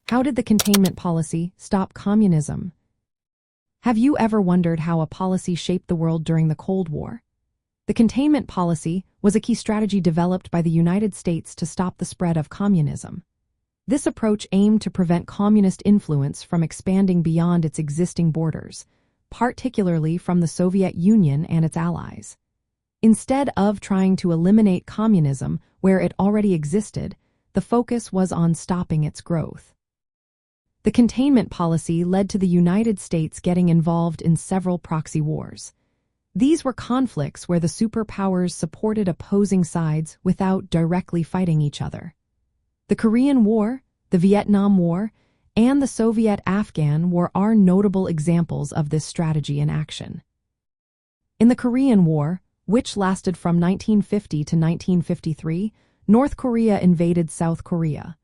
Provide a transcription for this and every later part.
How did the containment policy stop communism? Have you ever wondered how a policy shaped the world during the Cold War? The containment policy was a key strategy developed by the United States to stop the spread of communism. This approach aimed to prevent communist influence from expanding beyond its existing borders, particularly from the Soviet Union and its allies. Instead of trying to eliminate communism where it already existed, the focus was on stopping its growth. The containment policy led to the United States getting involved in several proxy wars. These were conflicts where the superpowers supported opposing sides without directly fighting each other. The Korean War, the Vietnam War, and the Soviet-Afghan War are notable examples of this strategy in action. In the Korean War, which lasted from 1950 to 1953, North Korea invaded South Korea.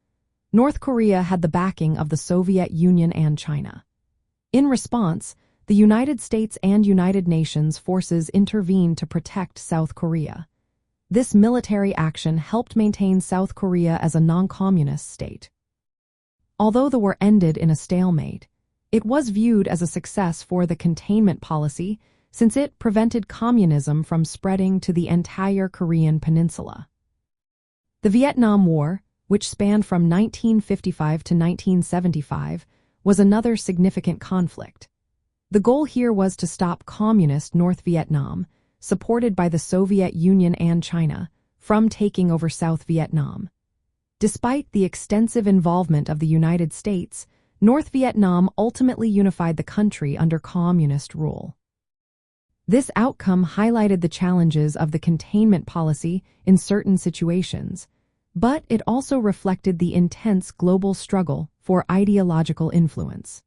North Korea had the backing of the Soviet Union and China. In response, the United States and United Nations forces intervened to protect South Korea. This military action helped maintain South Korea as a non-communist state. Although the war ended in a stalemate, it was viewed as a success for the containment policy since it prevented communism from spreading to the entire Korean peninsula. The Vietnam War, which spanned from 1955 to 1975, was another significant conflict. The goal here was to stop communist North Vietnam, supported by the Soviet Union and China, from taking over South Vietnam. Despite the extensive involvement of the United States, North Vietnam ultimately unified the country under communist rule. This outcome highlighted the challenges of the containment policy in certain situations, but it also reflected the intense global struggle for ideological influence.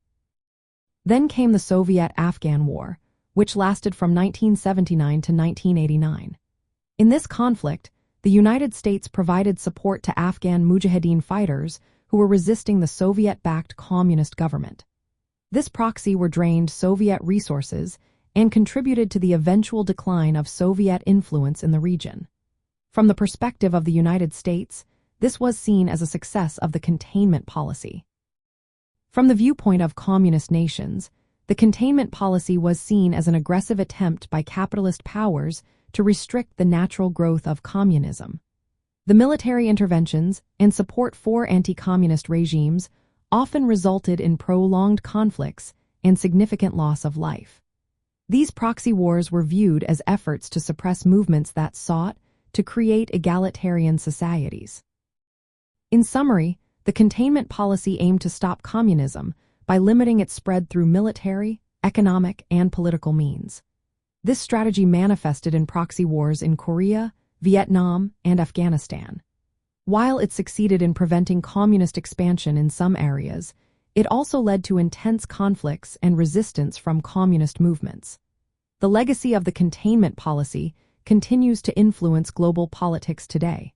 Then came the Soviet-Afghan War, which lasted from 1979 to 1989. In this conflict, the United States provided support to Afghan Mujahideen fighters who were resisting the Soviet-backed communist government. This proxy war drained Soviet resources and contributed to the eventual decline of Soviet influence in the region. From the perspective of the United States, this was seen as a success of the containment policy. From the viewpoint of communist nations, the containment policy was seen as an aggressive attempt by capitalist powers to restrict the natural growth of communism. The military interventions and support for anti-communist regimes often resulted in prolonged conflicts and significant loss of life. These proxy wars were viewed as efforts to suppress movements that sought to create egalitarian societies. In summary, the containment policy aimed to stop communism by limiting its spread through military, economic, and political means. This strategy manifested in proxy wars in Korea, Vietnam, and Afghanistan. While it succeeded in preventing communist expansion in some areas, it also led to intense conflicts and resistance from communist movements. The legacy of the containment policy continues to influence global politics today.